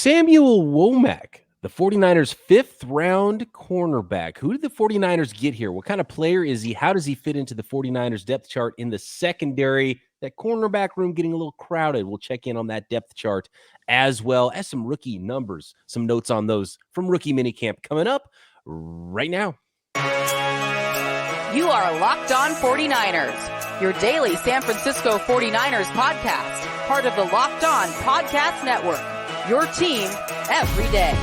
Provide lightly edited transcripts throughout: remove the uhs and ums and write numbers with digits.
Samuel Womack, the 49ers' fifth-round cornerback. Who did the 49ers get here? What kind of player is he? How does he fit into the 49ers' depth chart in the secondary? That cornerback room getting a little crowded. We'll check in on that depth chart as well as some rookie numbers, some notes on those from Rookie Minicamp coming up right now. You are Locked On 49ers, your daily San Francisco 49ers podcast, part of the Locked On Podcast Network, your team every day.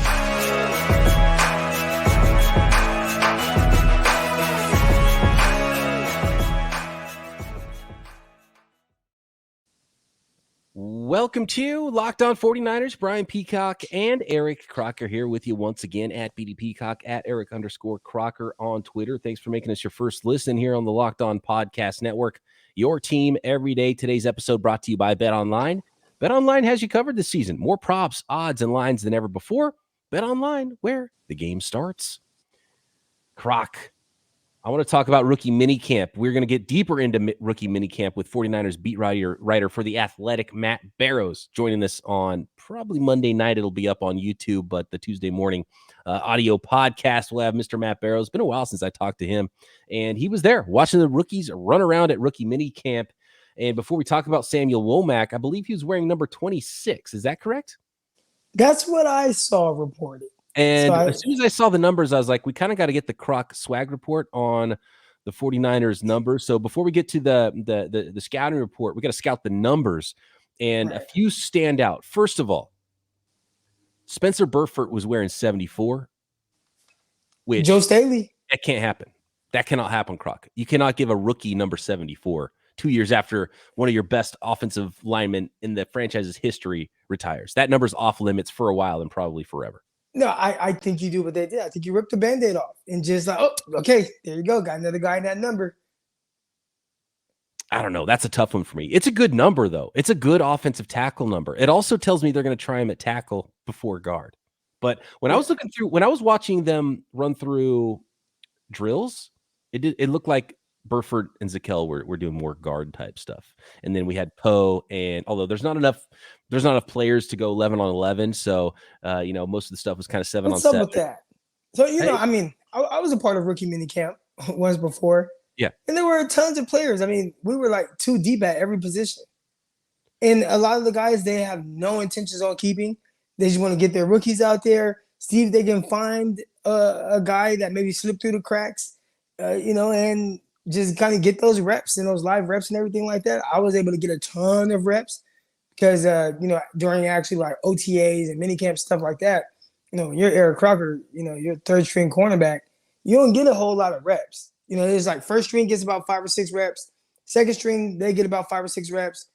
Welcome to Locked On 49ers. Brian Peacock and Eric Crocker here with you once again at BD Peacock, at Eric_Crocker on Twitter. Thanks for making us your first listen here on the Locked On Podcast Network, your team every day. Today's episode brought to you by BetOnline. BetOnline has you covered this season. More props, odds, and lines than ever before. BetOnline, where the game starts. Croc, I want to talk about Rookie Minicamp. We're going to get deeper into Rookie Minicamp with 49ers beat writer for The Athletic, Matt Barrows, joining us on probably Monday night. It'll be up on YouTube, but the Tuesday morning audio podcast will have Mr. Matt Barrows. It's been a while since I talked to him, and he was there watching the rookies run around at Rookie Minicamp. And before we talk about Samuel Womack, I believe he was wearing number 26. Is that correct? That's what I saw reported. And as soon as I saw the numbers, I was like, we kind of got to get the Croc swag report on the 49ers numbers. So before we get to the scouting report, we got to scout the numbers. And right. A few stand out. First of all, Spencer Burford was wearing 74. Which Joe Staley. That can't happen. That cannot happen, Croc. You cannot give a rookie number 74 2 years after one of your best offensive linemen in the franchise's history retires. That number's off limits for a while and probably forever. No, I think you do what they did. I think you ripped the Band-Aid off and just like, oh, okay, there you go. Got another guy in that number. I don't know. That's a tough one for me. It's a good number, though. It's a good offensive tackle number. It also tells me they're going to try him at tackle before guard. But when I was watching them run through drills, it looked like Burford and Zakelj were doing more guard type stuff. And then we had Poe, and although there's not enough players to go 11 on 11. So, most of the stuff was kind of 7 on 7. What's up with that? So, I mean, I was a part of Rookie Minicamp once before. Yeah. And there were tons of players. I mean, we were like 2 deep at every position. And a lot of the guys, they have no intentions on keeping. They just want to get their rookies out there, see if they can find a guy that maybe slipped through the cracks, and just kind of get those reps and those live reps and everything like that. I was able to get a ton of reps because, during actually like OTAs and minicamp stuff like that, you're Eric Crocker, you're third string cornerback. You don't get a whole lot of reps. It's like first string gets about 5 or 6 reps. Second string, they get about 5 or 6 reps.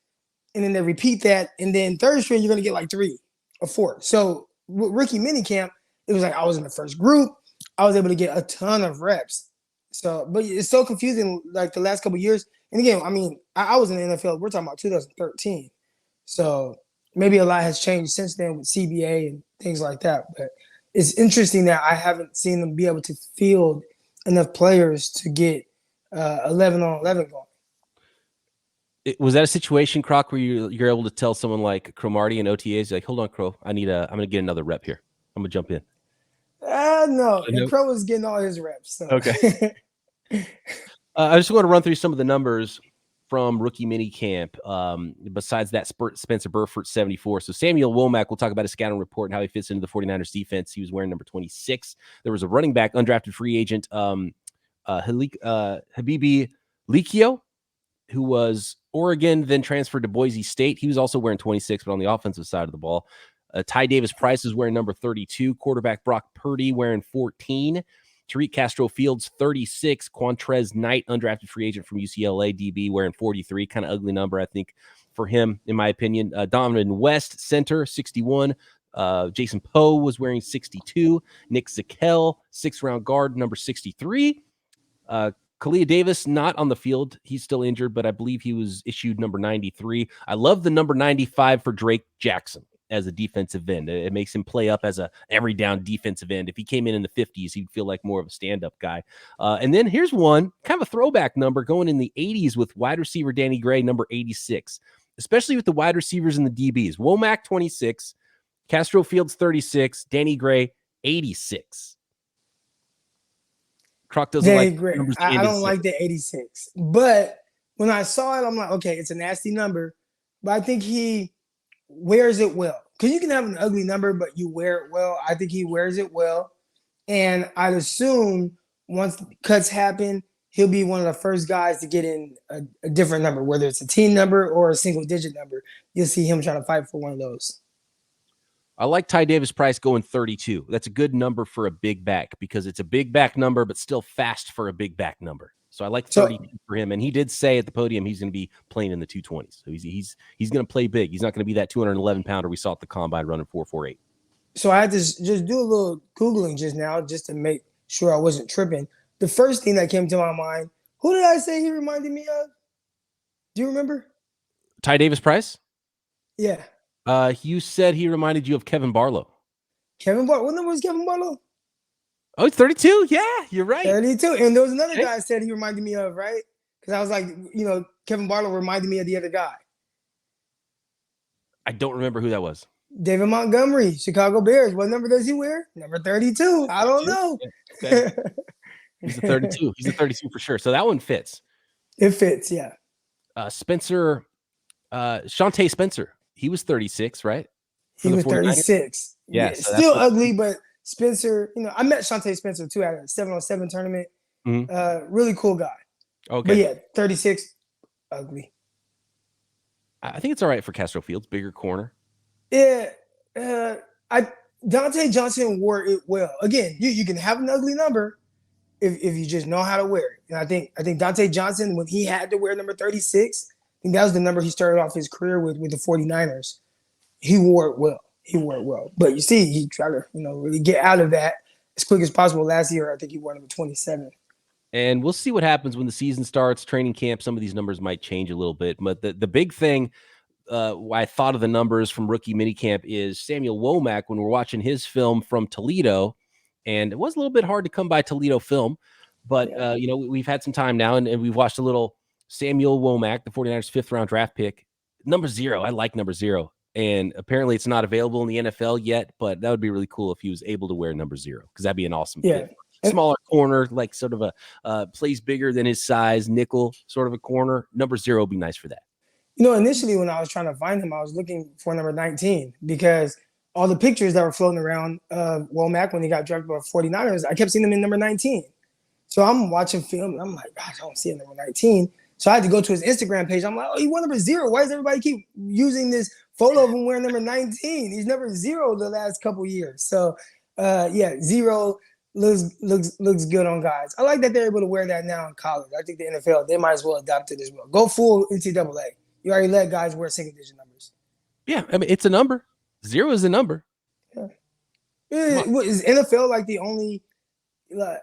And then they repeat that. And then third string, you're going to get like 3 or 4. So rookie minicamp, it was like I was in the first group. I was able to get a ton of reps. So, but it's so confusing, like the last couple of years. And again, I mean, I was in the NFL. We're talking about 2013. So maybe a lot has changed since then with CBA and things like that. But it's interesting that I haven't seen them be able to field enough players to get 11 on 11 going. Was that a situation, Croc, where you're able to tell someone like Cromartie and OTAs, like, hold on, Crow, I'm going to get another rep here. I'm going to jump in. No. And Crow was getting all his reps. So. Okay. I just want to run through some of the numbers from Rookie Minicamp. Besides that, Spencer Burford, 74. So Samuel Womack, we'll talk about his scouting report and how he fits into the 49ers defense. He was wearing number 26. There was a running back, undrafted free agent, Habibi Likio, who was Oregon, then transferred to Boise State. He was also wearing 26, but on the offensive side of the ball. Ty Davis Price is wearing number 32. Quarterback Brock Purdy wearing 14. Tariq Castro Fields, 36. Quantrez Knight, undrafted free agent from UCLA, DB, wearing 43. Kind of ugly number, I think, for him, in my opinion. Donovan West, center, 61. Jason Poe was wearing 62. Nick Zakelj, 6th-round guard, number 63. Kalia Davis, not on the field. He's still injured, but I believe he was issued number 93. I love the number 95 for Drake Jackson as a defensive end. It makes him play up as a every down defensive end. If he came in the 50s, he'd feel like more of a stand-up guy. And then here's one, kind of a throwback number going in the 80s with wide receiver Danny Gray, number 86, especially with the wide receivers and the DBs. Womack, 26, Castro Fields 36, Danny Gray 86. Croc doesn't Danny like Gray. numbers I handed don't so. like the 86. But when I saw it, I'm like, okay, it's a nasty number. But I think he wears it well. Because you can have an ugly number, but you wear it well. I think he wears it well. And I'd assume once cuts happen, he'll be one of the first guys to get in a different number, whether it's a team number or a single digit number. You'll see him trying to fight for one of those. I like Ty Davis Price going 32. That's a good number for a big back because it's a big back number, but still fast for a big back number. So I like 32 for him. And he did say at the podium he's going to be playing in the 220s. So he's going to play big. He's not going to be that 211 pounder we saw at the combine running 4.48. So I had to just do a little Googling just now just to make sure I wasn't tripping. The first thing that came to my mind, who did I say he reminded me of? Do you remember? Ty Davis Price? Yeah. You said he reminded you of Kevin Barlow. Kevin Barlow. What number was Kevin Barlow? Oh, it's 32? Yeah, you're right. 32. And there was another guy I said he reminded me of, right? Because I was like, Kevin Barlow reminded me of the other guy. I don't remember who that was. David Montgomery, Chicago Bears. What number does he wear? Number 32. I don't know. Yeah. Okay. He's a 32. He's a 32 for sure. So that one fits. It fits, yeah. Shantae Spencer. He was 36, right? He was 36. Yeah. So still ugly, but Spencer, I met Shantae Spencer too at a 7-on-7 tournament. Mm-hmm. Really cool guy. Okay. But yeah, 36, ugly. I think it's all right for Castro Fields, bigger corner. Yeah. Dante Johnson wore it well. Again, you can have an ugly number if you just know how to wear it. And I think Dante Johnson, when he had to wear number 36, I think that was the number he started off his career with the 49ers. He wore it well. But you see, he tried to, really get out of that as quick as possible. Last year, I think he wore number 27. And we'll see what happens when the season starts, training camp. Some of these numbers might change a little bit. But the big thing I thought of the numbers from rookie minicamp is Samuel Womack when we're watching his film from Toledo. And it was a little bit hard to come by Toledo film. But, we've had some time now, and we've watched a little Samuel Womack, the 49ers 5th-round draft pick. Number 0. I like number 0. And apparently it's not available in the NFL yet, but that would be really cool if he was able to wear number 0 because that'd be an awesome fit. Smaller corner, like sort of a plays bigger than his size, nickel sort of a corner. Number 0 would be nice for that. Initially when I was trying to find him, I was looking for number 19 because all the pictures that were floating around of Womack when he got drafted by 49ers, I kept seeing him in number 19. So I'm watching film and I'm like, gosh, I don't see a number 19. So I had to go to his Instagram page. I'm like, oh, he wore number 0. Why does everybody keep using this photo of him wearing number 19? He's number 0 the last couple years. So 0 looks good on guys. I like that they're able to wear that now in college. I think the NFL, they might as well adopt it as well. Go full NCAA. You already let guys wear single-digit numbers. Yeah, I mean, it's a number. 0 is a number. Yeah. Is NFL like the only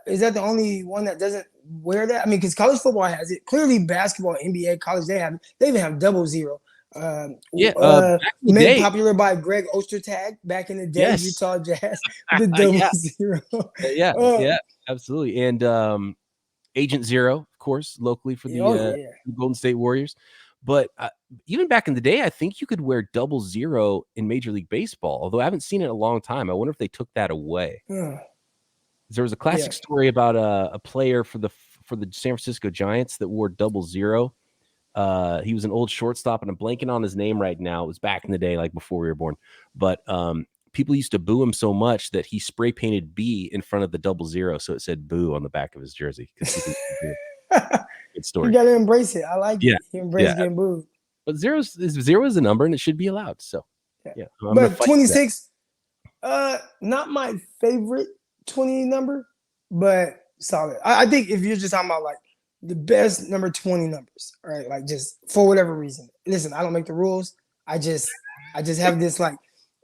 is that the only one that doesn't wear that? I mean, because college football has it. Clearly, basketball, NBA, college, they even have double 0. Made popular by Greg Ostertag back in the day, yes. Utah Jazz, the double 0. Yeah, absolutely. And Agent 0, of course, locally for the Golden State Warriors. But even back in the day, I think you could wear double 0 in Major League Baseball, although I haven't seen it in a long time. I wonder if they took that away. There was a classic story about a player for the San Francisco Giants that wore double 0. He was an old shortstop, and I'm blanking on his name right now. It was back in the day, like before we were born. But people used to boo him so much that he spray painted B in front of the double 0, so it said "boo" on the back of his jersey. Good story. You got to embrace it. I like it. You embrace getting booed. But 0 is a number, and it should be allowed. So yeah. But 26, not my favorite 20 number, but solid. I think if you're just talking about like the best number 20 numbers, right? Like just for whatever reason. Listen, I don't make the rules. I just have this like.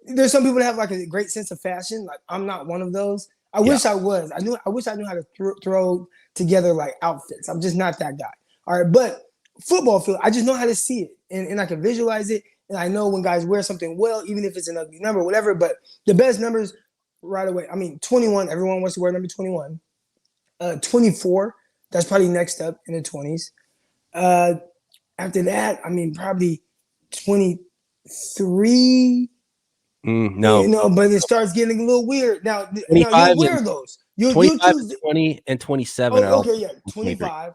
There's some people that have like a great sense of fashion. Like I'm not one of those. I wish I was. I wish I knew how to throw together like outfits. I'm just not that guy. All right, but football field, I just know how to see it and I can visualize it. And I know when guys wear something well, even if it's an ugly number, whatever. But the best numbers right away. I mean, 21. Everyone wants to wear number 21. 24. That's probably next up in the 20s. After that, I mean, probably 23. No. But it starts getting a little weird. Now 25 you'll wear those. You'll 25 choose. 20 and 27 are Oh, all okay, yeah, 25.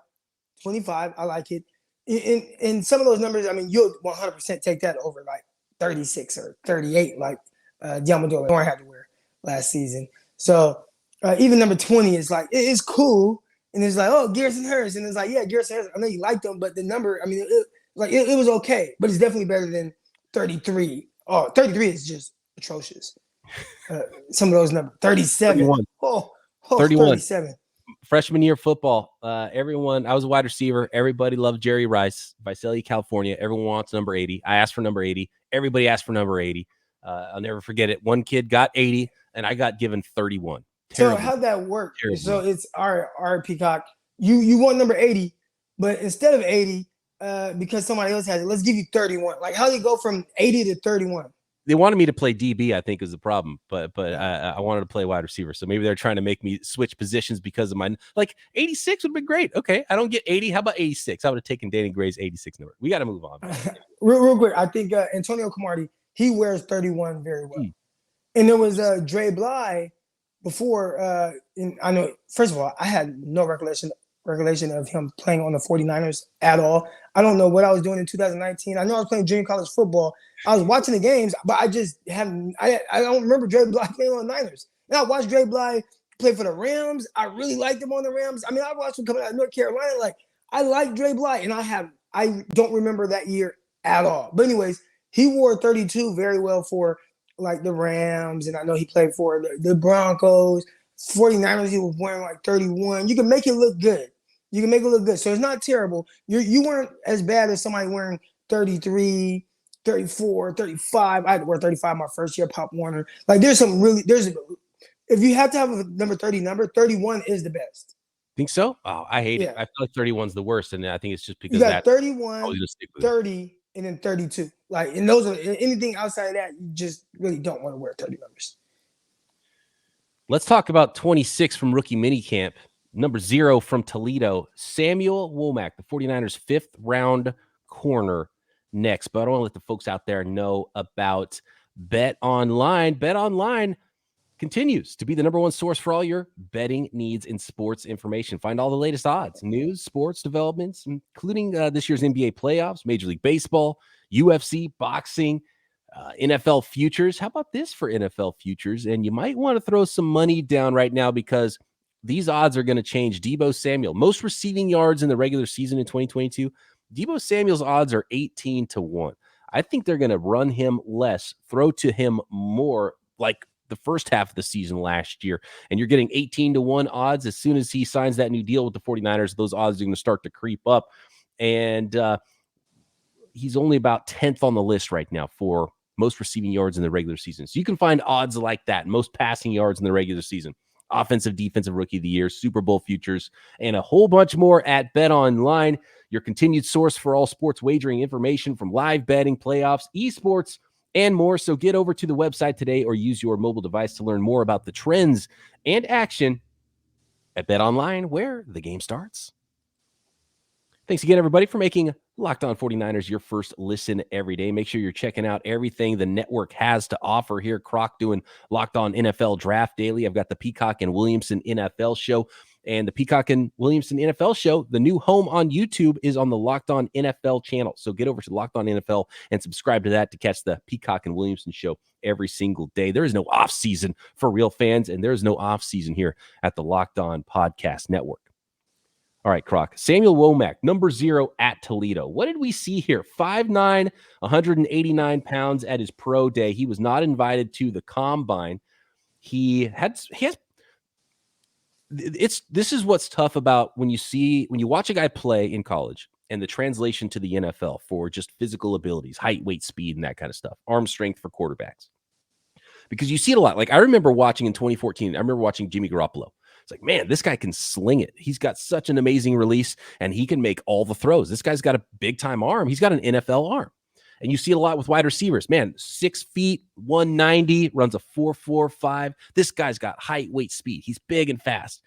25, I like it. In some of those numbers, I mean, you'll 100% take that over like 36 or 38, like Diamador had to wear last season. So even number 20 is like, it's cool. And it's like, oh, Garrison Harris. And it's like, yeah, Garrison Harris, I know you liked him, but the number, I mean, it was okay, but it's definitely better than 33. Oh, 33 is just atrocious. Some of those numbers, 37. 31. 31. 37. Freshman year football, everyone, I was a wide receiver. Everybody loved Jerry Rice, Visalia, California. Everyone wants number 80. I asked for number 80. Everybody asked for number 80. I'll never forget it. One kid got 80, and I got given 31. Terrible. So how'd that work? So it's our Peacock. You want number 80, but instead of 80, because somebody else has it, let's give you 31. Like, how do you go from 80 to 31? They wanted me to play DB, I think, is the problem, but I wanted to play wide receiver. So maybe they're trying to make me switch positions because of my 86 would be great. Okay, I don't get 80. How about 86? I would have taken Danny Gray's 86 number. We got to move on. real quick, I think Antonio Cromartie, he wears 31 very well. And there was Dre Bly before. And I know, first of all, I had no recollection of him playing on the 49ers at all. I don't know what I was doing in 2019. I know I was playing junior college football. I was watching the games, but I just haven't. I don't remember Dre Bly playing on the Niners. And I watched Dre Bly play for the Rams. I really liked him on the Rams. I mean, I watched him coming out of North Carolina. Like, I like Dre Bly, and I don't remember that year at all. But anyways, he wore 32 very well for like the Rams, and I know he played for the Broncos, 49ers. He was wearing like 31. You can make it look good. So it's not terrible. You weren't as bad as somebody wearing 33, 34, 35. I had to wear 35 my first year, Pop Warner. Like, if you have to have a number 30 number, 31 is the best. Think so? Oh, I hate it. I feel like 31's the worst, and I think it's just because you got 31, 30, and then 32. Like, and those are anything outside of that, you just really don't want to wear 30 numbers. Let's talk about 26 from rookie minicamp. Number 0 from Toledo, Samuel Womack, the 49ers' 5th round corner next. But I want to let the folks out there know about BetOnline. BetOnline continues to be the number one source for all your betting needs and sports information. Find all the latest odds, news, sports developments, including this year's NBA playoffs, Major League Baseball, UFC, boxing, NFL futures. How about this for NFL futures? And you might want to throw some money down right now because these odds are going to change. Deebo Samuel, most receiving yards in the regular season in 2022. Deebo Samuel's odds are 18-1. I think they're going to run him less, throw to him more, like the first half of the season last year. And you're getting 18-1 odds. As soon as he signs that new deal with the 49ers, those odds are going to start to creep up. And he's only about 10th on the list right now for most receiving yards in the regular season. So you can find odds like that, most passing yards in the regular season. Offensive, defensive rookie of the year, Super Bowl futures, and a whole bunch more at BetOnline, your continued source for all sports wagering information from live betting, playoffs, esports, and more. So get over to the website today or use your mobile device to learn more about the trends and action at BetOnline, where the game starts. Thanks again, everybody, for making Locked On 49ers your first listen every day. Make sure you're checking out everything the network has to offer here. Croc doing Locked On NFL Draft Daily. I've got the Peacock and Williamson NFL Show. And the Peacock and Williamson NFL Show, the new home on YouTube, is on the Locked On NFL channel. So get over to Locked On NFL and subscribe to that to catch the Peacock and Williamson Show every single day. There is no off season for real fans, and there is no off season here at the Locked On Podcast Network. All right, Croc. Samuel Womack, number 0 at Toledo. What did we see here? 5'9", 189 pounds at his pro day. He was not invited to the combine. This is what's tough about when you watch a guy play in college and the translation to the NFL for just physical abilities, height, weight, speed, and that kind of stuff. Arm strength for quarterbacks. Because you see it a lot. Like, I remember watching in 2014, Jimmy Garoppolo. It's like, man, this guy can sling it. He's got such an amazing release, and he can make all the throws. This guy's got a big-time arm. He's got an NFL arm. And you see it a lot with wide receivers. Man, 6 feet, 190, runs a 4.45. This guy's got height, weight, speed. He's big and fast.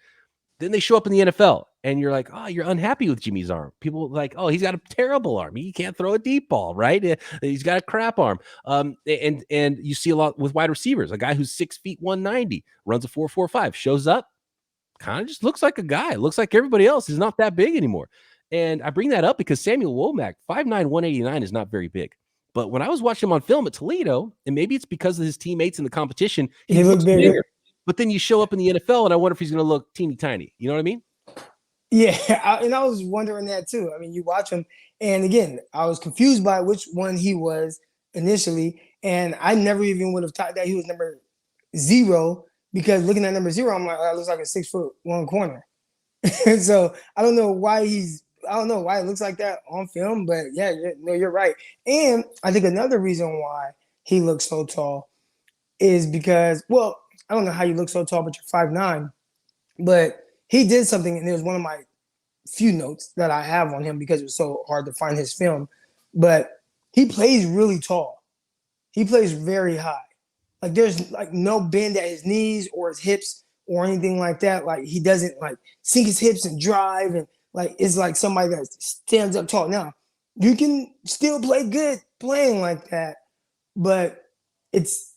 Then they show up in the NFL, and you're like, oh, you're unhappy with Jimmy's arm. People are like, oh, he's got a terrible arm. He can't throw a deep ball, right? He's got a crap arm. And you see a lot with wide receivers. A guy who's 6 feet 190, runs a 4.45, shows up, kind of just looks like a guy. Looks like everybody else. He's not that big anymore. And I bring that up because Samuel Womack, 5'9", 189 is not very big. But when I was watching him on film at Toledo, and maybe it's because of his teammates in the competition, he looks bigger. But then you show up in the NFL, and I wonder if he's going to look teeny tiny. You know what I mean? Yeah, and I was wondering that too. I mean, you watch him, and again, I was confused by which one he was initially, and I never even would have thought that he was number 0, because looking at number 0, I'm like, that looks like a 6'1" corner. So I don't know why it looks like that on film, but yeah, you're right. And I think another reason why he looks so tall is because, well, I don't know how you look so tall, but you're 5'9", but he did something, and it was one of my few notes that I have on him because it was so hard to find his film. But he plays really tall. He plays very high. Like there's like no bend at his knees or his hips or anything like that. Like he doesn't like sink his hips and drive, and like it's like somebody that stands up tall. Now you can still play good playing like that, but it's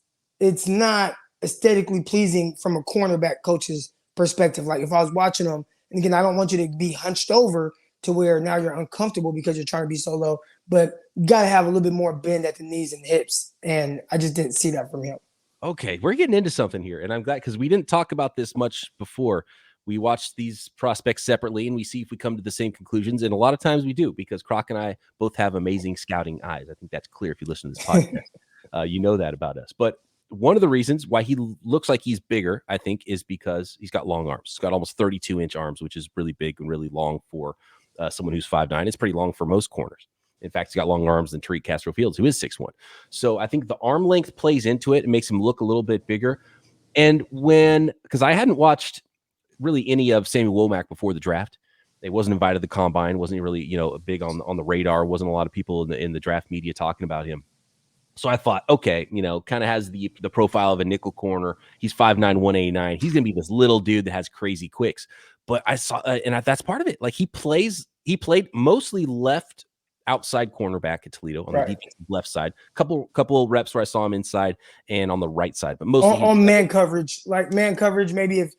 not aesthetically pleasing from a cornerback coach's perspective. Like if I was watching them, and again, I don't want you to be hunched over to where now you're uncomfortable because you're trying to be so low, but you got to have a little bit more bend at the knees and hips. And I just didn't see that from him. Okay, we're getting into something here, and I'm glad because we didn't talk about this much before. We watch these prospects separately, and we see if we come to the same conclusions. And a lot of times we do, because Croc and I both have amazing scouting eyes. I think that's clear if you listen to this podcast. You know that about us. But one of the reasons why he looks like he's bigger, I think, is because he's got long arms. He's got almost 32-inch arms, which is really big and really long for someone who's 5'9". It's pretty long for most corners. In fact, he's got longer arms than Tariq Castro-Fields, who is 6'1". So I think the arm length plays into it and makes him look a little bit bigger. And because I hadn't watched really any of Samuel Womack before the draft. They wasn't invited to the combine, wasn't really, big on the radar. Wasn't a lot of people in the draft media talking about him. So I thought, okay, kind of has the profile of a nickel corner. He's 5'9", 189. He's going to be this little dude that has crazy quicks. But I saw, that's part of it. Like he played mostly left outside cornerback at Toledo on the defensive left side. Couple reps where I saw him inside and on the right side, but mostly on man coverage. Like man coverage, maybe if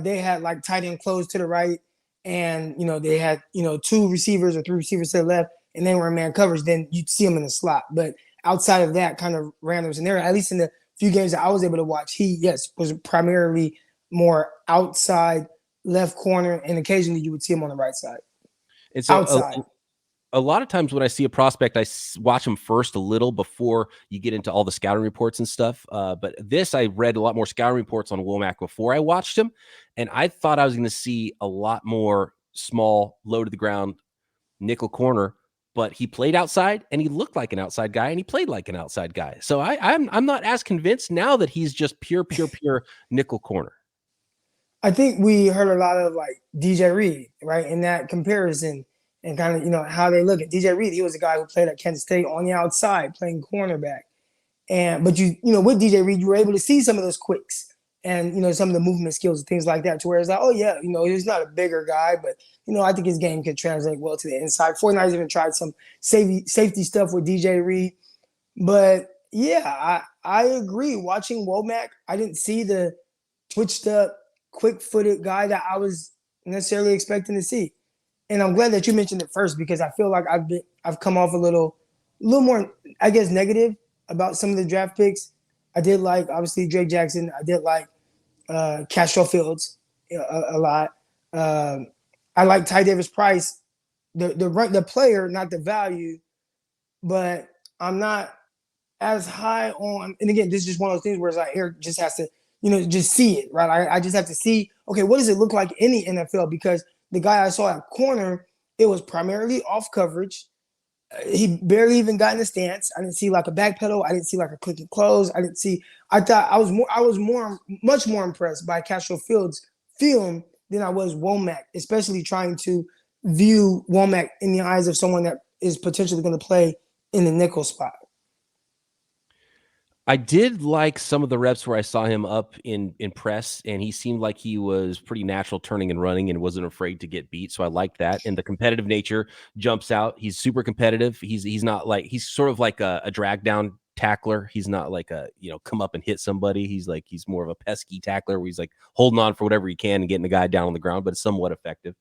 they had like tight end closed to the right, and they had 2 receivers or 3 receivers to the left, and they were in man coverage, then you'd see him in the slot. But outside of that, kind of randoms. And there, at least in the few games that I was able to watch, he was primarily more outside left corner, and occasionally you would see him on the right side. And so outside. A lot of times when I see a prospect, I watch him first a little before you get into all the scouting reports and stuff. But I read a lot more scouting reports on Womack before I watched him, and I thought I was going to see a lot more small, low to the ground nickel corner. But he played outside, and he looked like an outside guy, and he played like an outside guy. So I'm not as convinced now that he's just pure nickel corner. I think we heard a lot of like DJ Reed, right, in that comparison, and kind of how they look at DJ Reed. He was a guy who played at Kansas State on the outside, playing cornerback. But with DJ Reed, you were able to see some of those quicks and some of the movement skills and things like that. To where it's like, oh yeah, he's not a bigger guy, but I think his game could translate well to the inside. 49ers even tried some safety stuff with DJ Reed. But yeah, I agree. Watching Womack, I didn't see the twitched up, quick-footed guy that I was necessarily expecting to see. And I'm glad that you mentioned it first, because I feel like I've come off a little more, I guess, negative about some of the draft picks. I did like, obviously, Drake Jackson. I did like Castro-Fields a lot. I like Ty Davis-Price, the player, not the value, but I'm not as high on. And again, this is just one of those things where it's like Eric just has to, just see it, right? I just have to see, okay, what does it look like in the NFL? Because the guy I saw at corner, it was primarily off coverage. He barely even got in the stance. I didn't see like a back pedal. I didn't see like a click and close. I thought I was much more impressed by Castro-Fields' film than I was Womack, especially trying to view Womack in the eyes of someone that is potentially going to play in the nickel spot. I did like some of the reps where I saw him up in press, and he seemed like he was pretty natural turning and running and wasn't afraid to get beat. So I like that. And the competitive nature jumps out. He's super competitive. He's not like, he's sort of like a drag down tackler. He's not like a, come up and hit somebody. He's more of a pesky tackler where he's like holding on for whatever he can and getting the guy down on the ground, but it's somewhat effective.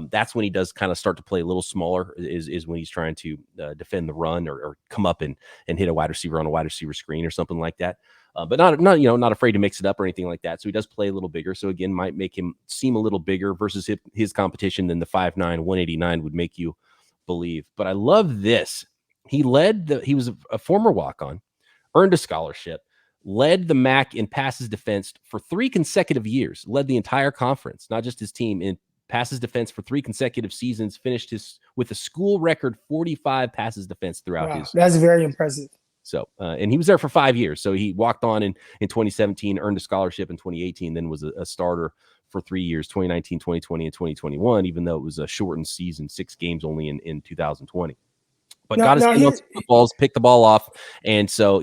That's when he does kind of start to play a little smaller, is when he's trying to defend the run or come up and hit a wide receiver on a wide receiver screen or something like that. But not afraid to mix it up or anything like that. So he does play a little bigger. So again, might make him seem a little bigger versus his competition than the 5'9", 189 would make you believe. But I love this. He was a former walk-on, earned a scholarship, led the MAC in passes defensed for 3 consecutive years, led the entire conference, not just his team, in passes defense for 3 consecutive seasons, finished with a school record 45 passes defense throughout his. That's very impressive. So, and he was there for 5 years. So he walked on in 2017, earned a scholarship in 2018, then was a starter for 3 years, 2019, 2020, and 2021, even though it was a shortened season, 6 games only in 2020. But got his hand on the balls, picked the ball off. And so,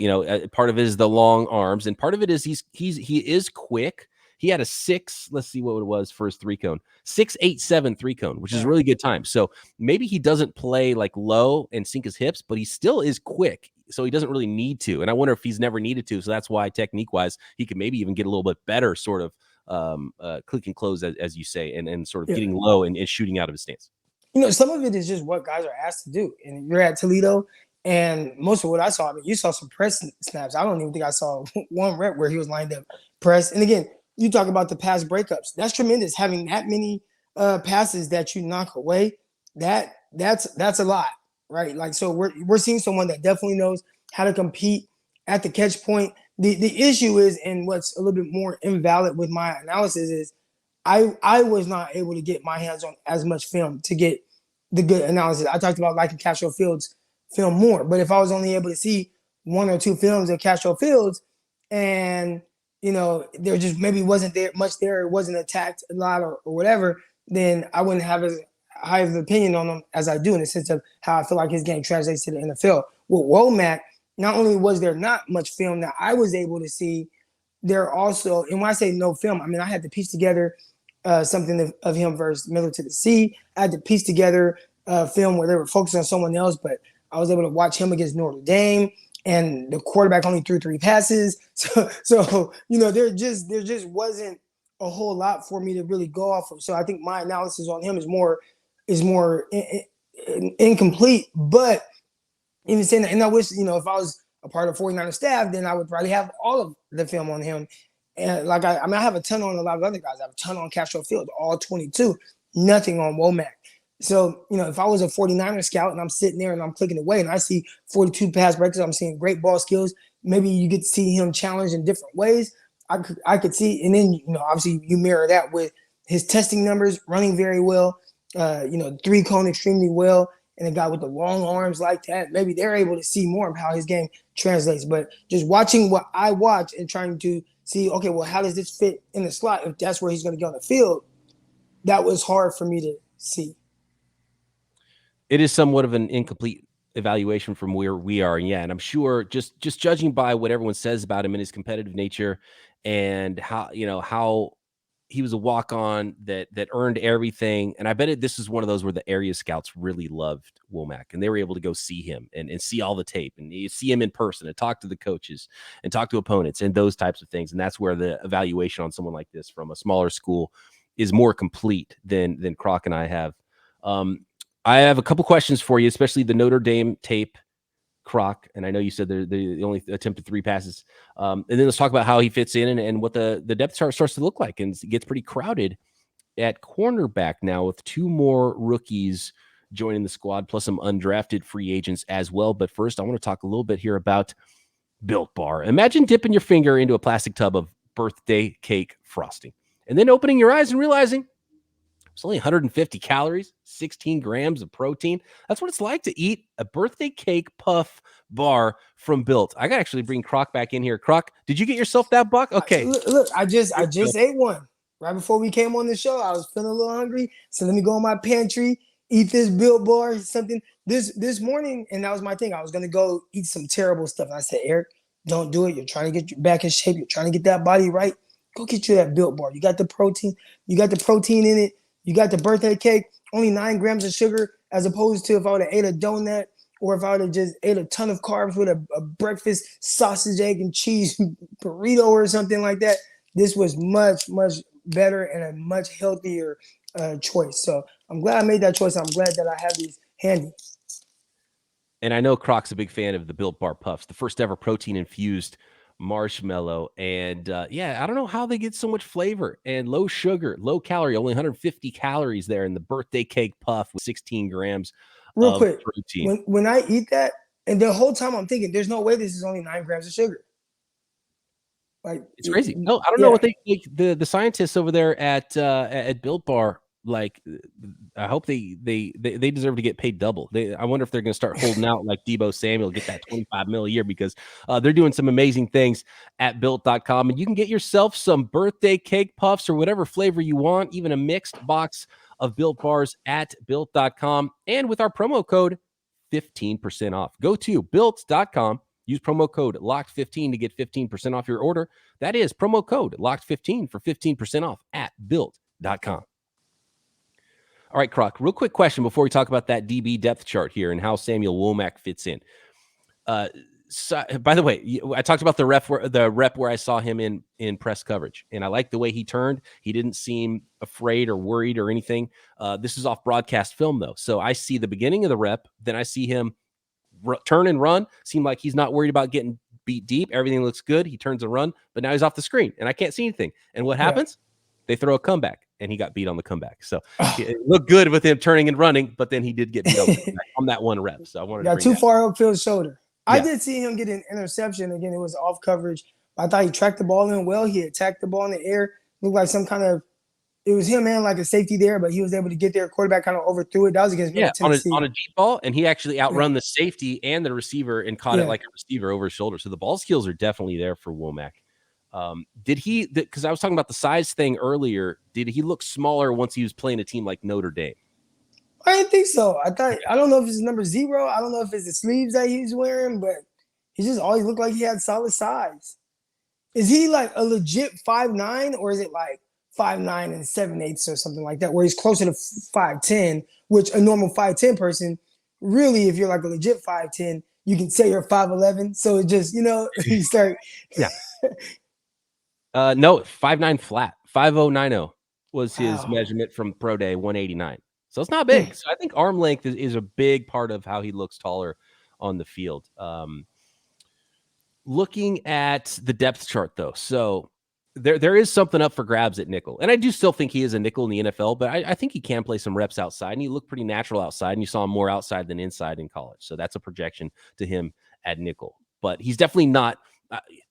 part of it is the long arms, and part of it is he is quick. He had a 6, let's see what it was for his 3-cone, 6.87 3-cone, which is a really good time. So maybe he doesn't play like low and sink his hips, but he still is quick. So he doesn't really need to. And I wonder if he's never needed to. So that's why technique wise, he could maybe even get a little bit better sort of click and close, as you say, and sort of getting low and shooting out of his stance. Some of it is just what guys are asked to do. And you're at Toledo, and most of what I saw, you saw some press snaps. I don't even think I saw one rep where he was lined up press. And again, you talk about the pass breakups. That's tremendous. Having that many passes that you knock away, that's a lot, right? Like, so we're seeing someone that definitely knows how to compete at the catch point. The issue is, and what's a little bit more invalid with my analysis is, I was not able to get my hands on as much film to get the good analysis. I talked about liking Castro Fields' film more, but if I was only able to see 1 or 2 films of Castro Fields, and there just maybe wasn't there much there, it wasn't attacked a lot or whatever, then I wouldn't have as high of an opinion on him as I do, in the sense of how I feel like his game translates to the NFL. With Womack, not only was there not much film that I was able to see, there also, and when I say no film, I mean I had to piece together something of him versus Middle Tennessee. I had to piece together a film where they were focused on someone else, but I was able to watch him against Notre Dame, and the quarterback only threw 3 passes. So there just wasn't a whole lot for me to really go off of. So I think my analysis on him is more incomplete. But even saying that, and I wish, if I was a part of 49er staff, then I would probably have all of the film on him. And like I have a ton on a lot of other guys. I have a ton on Castro Fields, all 22, nothing on Womack. So, if I was a 49er scout and I'm sitting there and I'm clicking away and I see 42 pass breakers, I'm seeing great ball skills. Maybe you get to see him challenged in different ways. I could see, and then, obviously you mirror that with his testing numbers, running very well, 3-cone extremely well, and a guy with the long arms like that, maybe they're able to see more of how his game translates. But just watching what I watch and trying to see, okay, well, how does this fit in the slot? If that's where he's going to go on the field, that was hard for me to see. It is somewhat of an incomplete evaluation from where we are. Yeah. And I'm sure just judging by what everyone says about him and his competitive nature and how he was a walk-on that earned everything. And I bet this is one of those where the area scouts really loved Womack, and they were able to go see him and see all the tape, and you see him in person and talk to the coaches and talk to opponents and those types of things. And that's where the evaluation on someone like this from a smaller school is more complete than Croc and I have. I have a couple questions for you, especially the Notre Dame tape, Croc. And I know you said they only attempted 3 passes. And then let's talk about how he fits in and what the depth chart starts to look like. And it gets pretty crowded at cornerback now with 2 more rookies joining the squad, plus some undrafted free agents as well. But first, I want to talk a little bit here about Built Bar. Imagine dipping your finger into a plastic tub of birthday cake frosting and then opening your eyes and realizing it's only 150 calories, 16 grams of protein. That's what it's like to eat a birthday cake puff bar from Built. I got to actually bring Croc back in here. Croc, did you get yourself that buck? Okay. Look, I just ate one right before we came on the show. I was feeling a little hungry, so let me go in my pantry, eat this Built bar, something this morning, and that was my thing. I was gonna go eat some terrible stuff. And I said, Eric, don't do it. You're trying to get you back in shape. You're trying to get that body right. Go get you that Built Bar. You got the protein. You got the protein in it. You got the birthday cake. Only 9 grams of sugar, as opposed to if I would have ate a donut or if I would have just ate a ton of carbs with a breakfast sausage, egg, and cheese burrito or something like that. This was much, much better and a much healthier choice. So I'm glad I made that choice. I'm glad that I have these handy. And I know Croc's a big fan of the Built Bar Puffs, the first ever protein-infused marshmallow. And I don't know how they get so much flavor and low sugar, low calorie, only 150 calories there in the birthday cake puff with 16 grams Real of quick, protein. when I eat that, and the whole time I'm thinking, there's no way this is only 9 grams of sugar. Like, It's crazy. No, I don't know what the scientists over there at Built Bar, like, I hope they deserve to get paid double. I wonder if they're going to start holding out like Debo Samuel, get that 25 mil a year, because they're doing some amazing things at built.com. And you can get yourself some birthday cake puffs or whatever flavor you want, even a mixed box of Built Bars at built.com. And with our promo code, 15% off. Go to built.com. Use promo code LOCKED15 to get 15% off your order. That is promo code LOCKED15 for 15% off at built.com. All right, Croc, real quick question before we talk about that DB depth chart here and how Samuel Womack fits in. So, by the way, I talked about the rep where I saw him in press coverage, and I like the way he turned. He didn't seem afraid or worried or anything. This is off broadcast film, though. So I see the beginning of the rep, then I see him turn and run. Seemed like he's not worried about getting beat deep. Everything looks good. He turns and run, but now he's off the screen, and I can't see anything. And what happens? They throw a comeback, and he got beat on the comeback. So it looked good with him turning and running, but then he did get beat on that one rep. So I wanted to bring too far upfield shoulder. Yeah. I did see him get an interception. Again, it was off coverage. I thought he tracked the ball in well. He attacked the ball in the air. Looked like some kind of, it was him, man, like a safety there, but he was able to get there. Quarterback kind of overthrew it. That was against Tennessee. On a deep ball, and he actually outrun the safety and the receiver and caught it like a receiver over his shoulder. So the ball skills are definitely there for Womack. Did he, because I was talking about the size thing earlier, did he look smaller once he was playing a team like Notre Dame? I didn't think so. I don't know if it's number 0. I don't know if it's the sleeves that he's wearing, but he just always looked like he had solid size. Is he like a legit 5'9", or is it like 5'9" and 7/8 or something like that, where he's closer to 5'10", which a normal 5'10" person, really, if you're like a legit 5'10", you can say you're 5'11". So it just, you start. Yeah. No, 5'9" flat. 5'090 was his measurement from Pro Day, 189. So it's not big. So I think arm length is a big part of how he looks taller on the field. Looking at the depth chart, though, so there is something up for grabs at nickel. And I do still think he is a nickel in the NFL, but I think he can play some reps outside, and he looked pretty natural outside, and you saw him more outside than inside in college. So that's a projection to him at nickel. But he's definitely not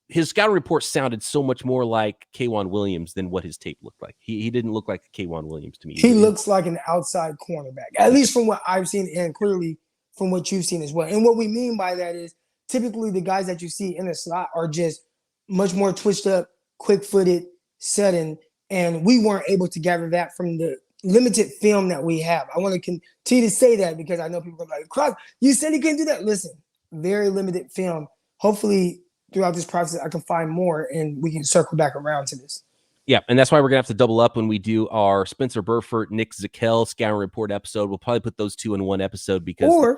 his scouting report sounded so much more like K'Wan Williams than what his tape looked like. He didn't look like K'Wan Williams to me. He looks like an outside cornerback, at least from what I've seen, and clearly from what you've seen as well. And what we mean by that is typically the guys that you see in the slot are just much more twitched up, quick-footed, sudden, and we weren't able to gather that from the limited film that we have. I want to continue to say that because I know people are like, Croc, you said he couldn't do that. Listen, very limited film. Hopefully, throughout this process, I can find more and we can circle back around to this. Yeah, and that's why we're going to have to double up when we do our Spencer Burford, Nick Zakelj scouting report episode. We'll probably put those two in one episode because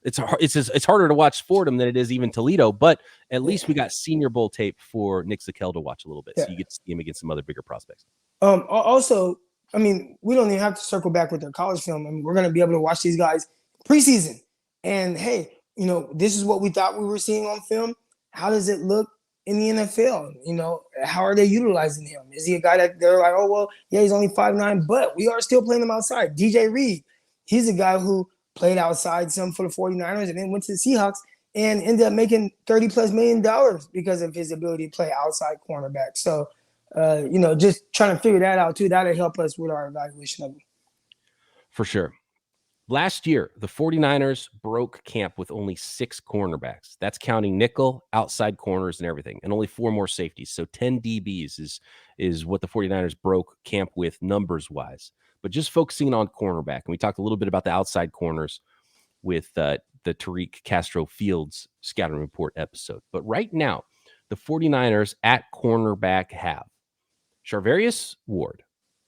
it's harder to watch Fordham than it is even Toledo, but at least we got Senior Bowl tape for Nick Zakelj to watch a little bit, so you get to see him against some other bigger prospects. Also, I mean, we don't even have to circle back with their college film. I mean, we're going to be able to watch these guys preseason. And, hey, this is what we thought we were seeing on film. How does it look in the NFL? How are they utilizing him? Is he a guy that they're like, oh, well, yeah, he's only 5'9", but we are still playing him outside. DJ Reed, he's a guy who played outside some for the 49ers and then went to the Seahawks and ended up making $30+ million because of his ability to play outside cornerback. So, just trying to figure that out too. That'll help us with our evaluation of him. For sure. Last year, the 49ers broke camp with only 6 cornerbacks. That's counting nickel, outside corners, and everything, and only 4 more safeties. So 10 DBs is what the 49ers broke camp with numbers-wise. But just focusing on cornerback, and we talked a little bit about the outside corners with the Tariq Castro Fields scouting report episode. But right now, the 49ers at cornerback have Charvarius Ward,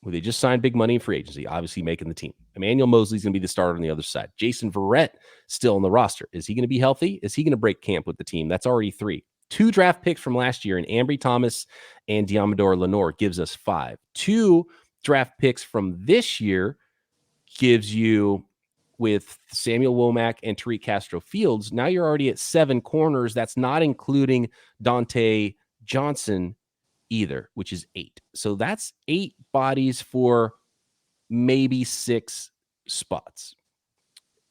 who they just signed big money in free agency, obviously making the team. Emmanuel Mosley's going to be the starter on the other side. Jason Verrett still on the roster. Is he going to be healthy? Is he going to break camp with the team? That's already 3. 2 draft picks from last year in Ambry Thomas and Diamador Lenore gives us 5. 2 draft picks from this year gives you, with Samuel Womack and Tariq Castro Fields, now you're already at 7 corners. That's not including Dante Johnson either, which is 8. So that's 8 bodies for maybe 6 spots.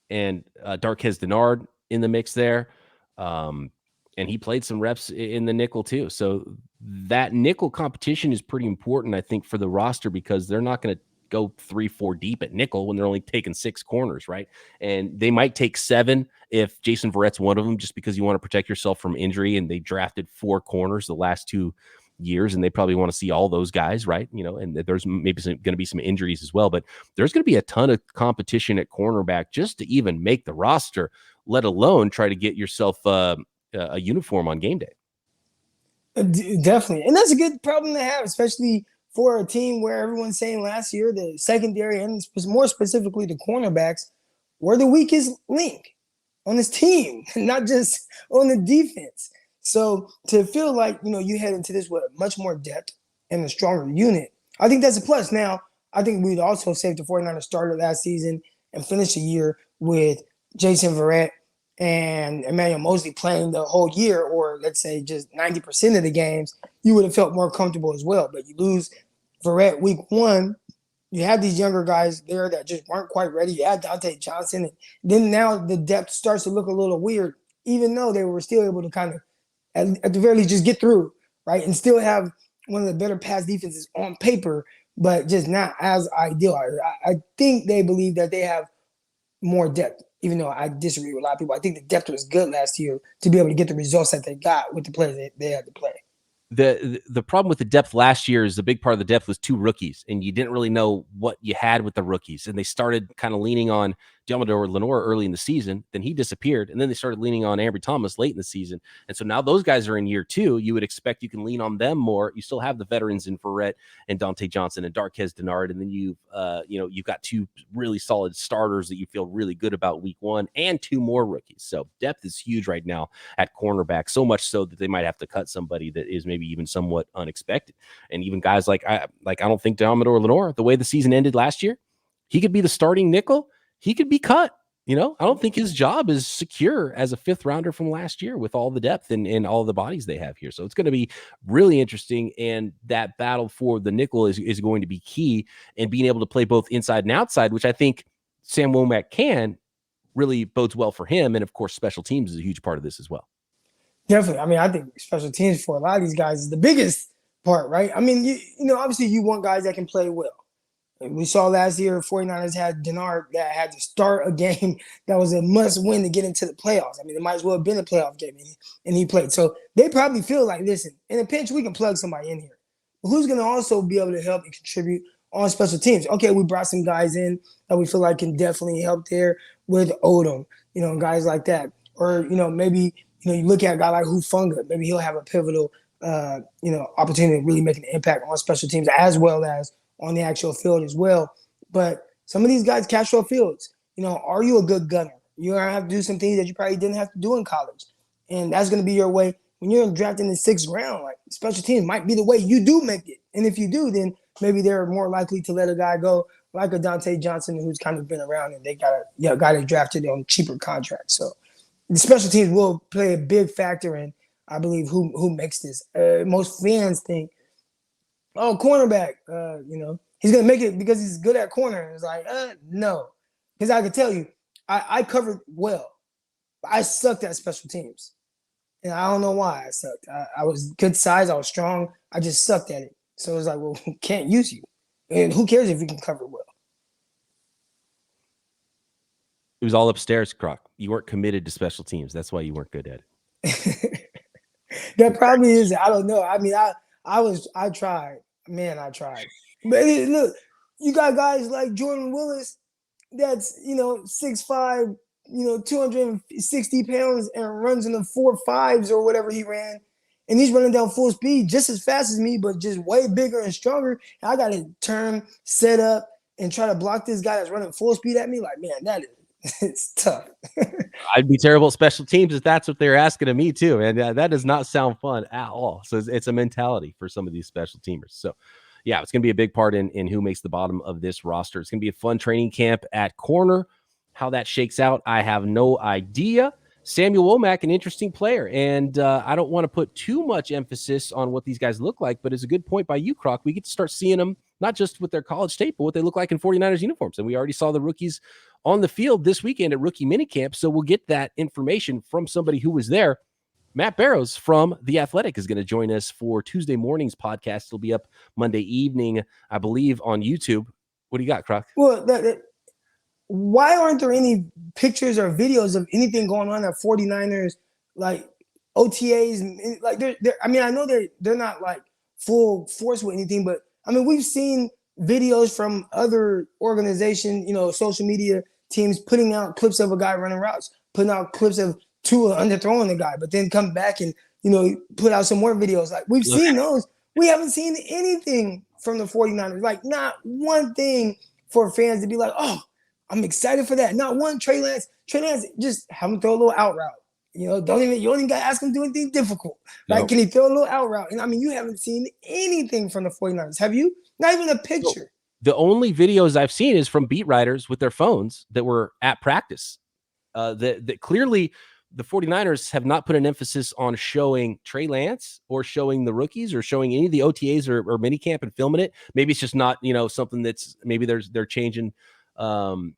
And Darquez Denard in the mix there. And he played some reps in the nickel too. So that nickel competition is pretty important, I think, for the roster, because they're not going to go 3-4 deep at nickel when they're only taking 6 corners, right? And they might take 7 if Jason Verrett's one of them, just because you want to protect yourself from injury. And they drafted 4 corners the last 2 years, and they probably want to see all those guys, right? And there's maybe going to be some injuries as well, but there's going to be a ton of competition at cornerback just to even make the roster, let alone try to get yourself a uniform on game day. Definitely. And that's a good problem to have, especially for a team where everyone's saying last year the secondary and more specifically the cornerbacks were the weakest link on this team, not just on the defense. So to feel like, you head into this with much more depth and a stronger unit, I think that's a plus. Now, I think we'd also say if the 49ers started last season and finished the year with Jason Verrett and Emmanuel Mosley playing the whole year, or let's say just 90% of the games, you would have felt more comfortable as well. But you lose Verrett week 1. You have these younger guys there that just weren't quite ready. You had Dante Johnson. And then now the depth starts to look a little weird, even though they were still able to kind of, at the very least, just get through, right? And still have one of the better pass defenses on paper, but just not as ideal. I think they believe that they have more depth, even though I disagree with a lot of people. I think the depth was good last year to be able to get the results that they got with the players they had to play. The problem with the depth last year is the big part of the depth was 2 rookies, and you didn't really know what you had with the rookies. And they started kind of leaning on Diamador Lenore early in the season. Then he disappeared. And then they started leaning on Ambry Thomas late in the season. And so now those guys are in year 2. You would expect you can lean on them more. You still have the veterans in Verrett and Dante Johnson and Darquez Denard. And then you've got 2 really solid starters that you feel really good about week 1 and 2 more rookies. So depth is huge right now at cornerback, so much so that they might have to cut somebody that is maybe even somewhat unexpected. And even guys like I don't think Diamador Lenore, the way the season ended last year, he could be the starting nickel. He could be cut. I don't think his job is secure as a 5th rounder from last year with all the depth and all the bodies they have here. So it's going to be really interesting. And that battle for the nickel is going to be key, and being able to play both inside and outside, which I think Sam Womack can, really bodes well for him. And of course, special teams is a huge part of this as well. Definitely. I mean, I think special teams for a lot of these guys is the biggest part, right? I mean, obviously you want guys that can play well. And we saw last year, 49ers had Denard that had to start a game that was a must-win to get into the playoffs. I mean, it might as well have been a playoff game, and he played. So they probably feel like, listen, in a pinch, we can plug somebody in here. But who's going to also be able to help and contribute on special teams? Okay, we brought some guys in that we feel like can definitely help there with Odom, guys like that. Or, maybe, you look at a guy like Hufanga. Maybe he'll have a pivotal, opportunity to really make an impact on special teams as well as on the actual field as well. But some of these guys, Castro Fields, are you a good gunner? You're going to have to do some things that you probably didn't have to do in college. And that's going to be your way. When you're drafting in the 6th round, like, special teams might be the way you do make it. And if you do, then maybe they're more likely to let a guy go like a Dante Johnson, who's kind of been around, and they got a guy they drafted on cheaper contracts. So the special teams will play a big factor in, I believe, who makes this. Most fans think, cornerback, he's going to make it because he's good at corner. It's like, no. Because I can tell you, I covered well. But I sucked at special teams. And I don't know why I sucked. I was good size. I was strong. I just sucked at it. So it was like, well, can't use you. And who cares if you can cover well? It was all upstairs, Croc. You weren't committed to special teams. That's why you weren't good at it. That probably is. I don't know. I mean, I tried. Man, I tried. But look, you got guys like Jordan Willis that's, 6'5", 260 pounds and runs in the 4.5s or whatever he ran. And he's running down full speed just as fast as me, but just way bigger and stronger. And I got to turn, set up, and try to block this guy that's running full speed at me. Like, man, that is it's tough. I'd be terrible at special teams if that's what they're asking of me too. And that does not sound fun at all. So it's a mentality for some of these special teamers. So yeah, it's going to be a big part in who makes the bottom of this roster. It's going to be a fun training camp at corner. How that shakes out, I have no idea. Samuel Womack, an interesting player. And I don't want to put too much emphasis on what these guys look like, but it's a good point by you, Croc. We get to start seeing them, not just with their college tape, but what they look like in 49ers uniforms. And we already saw the rookies on the field this weekend at rookie minicamp. So we'll get that information from somebody who was there. Matt Barrows from The Athletic is going to join us for Tuesday morning's podcast. It'll be up Monday evening, I believe, on YouTube. What do you got, Croc? Well, why aren't there any pictures or videos of anything going on at 49ers, like OTAs? Like, I mean, I know they're not like full force with anything, but I mean, we've seen videos from other organizations, social media teams putting out clips of a guy running routes, putting out clips of Tua underthrowing the guy, but then come back and, put out some more videos. Like, we've seen those. We haven't seen anything from the 49ers, like not one thing for fans to be like, oh, I'm excited for that. Not one. Trey Lance, just have him throw a little out route. You don't even got to ask him to do anything difficult. Like, Can he throw a little out route? And I mean, you haven't seen anything from the 49ers, have you? Not even a picture. The only videos I've seen is from beat writers with their phones that were at practice. That clearly the 49ers have not put an emphasis on showing Trey Lance or showing the rookies or showing any of the OTAs or minicamp and filming it. Maybe it's just not, something that's maybe they're changing. You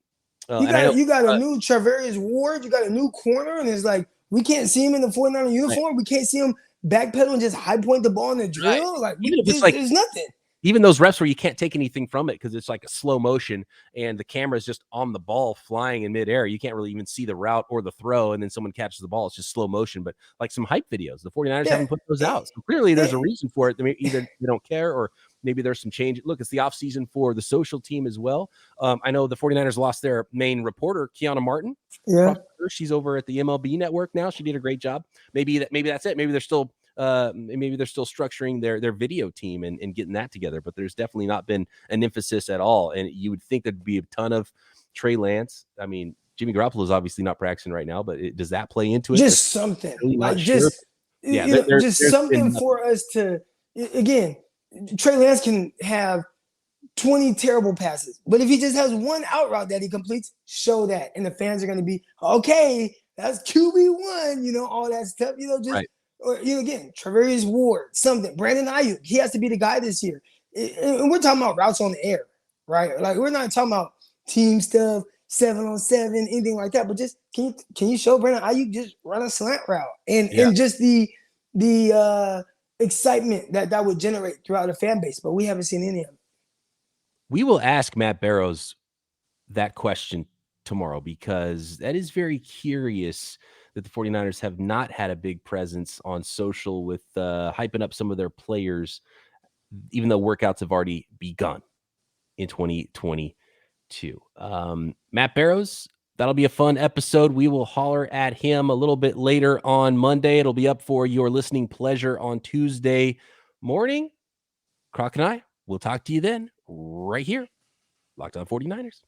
got a new Travarius Ward. You got a new corner, and it's like we can't see him in the 49er uniform. Right. We can't see him backpedal and just high point the ball in the drill. Right. Like, there's nothing. Even those reps where you can't take anything from it because it's like a slow motion and the camera is just on the ball flying in midair. You can't really even see the route or the throw, and then someone catches the ball. It's just slow motion. But like some hype videos, the 49ers haven't put those out. So clearly there's a reason for it. I mean, either they don't care or maybe there's some change. Look, it's the offseason for the social team as well. I know the 49ers lost their main reporter, Kiana Martin. Yeah. She's over at the MLB network now. She did a great job. Maybe that's it. Maybe they're still structuring their video team and getting that together, but there's definitely not been an emphasis at all. And you would think there'd be a ton of Trey Lance. I mean, Jimmy Garoppolo is obviously not practicing right now, but does that play into it? Just something, really like just something for us to, again, Trey Lance can have 20 terrible passes, but if he just has one out route that he completes, show that. And the fans are going to be, okay, that's QB1, all that stuff, right. Or, again, Travarius Ward, something. Brandon Ayuk, he has to be the guy this year. And we're talking about routes on the air, right? Like, we're not talking about team stuff, 7-on-7, anything like that. But just can you show Brandon Ayuk just run a slant route and just the excitement that would generate throughout the fan base? But we haven't seen any of them. We will ask Matt Barrows that question tomorrow because that is very curious that the 49ers have not had a big presence on social with hyping up some of their players, even though workouts have already begun in 2022. Matt Barrows, that'll be a fun episode. We will holler at him a little bit later on Monday. It'll be up for your listening pleasure on Tuesday morning. Croc and I will talk to you then right here. Locked On 49ers.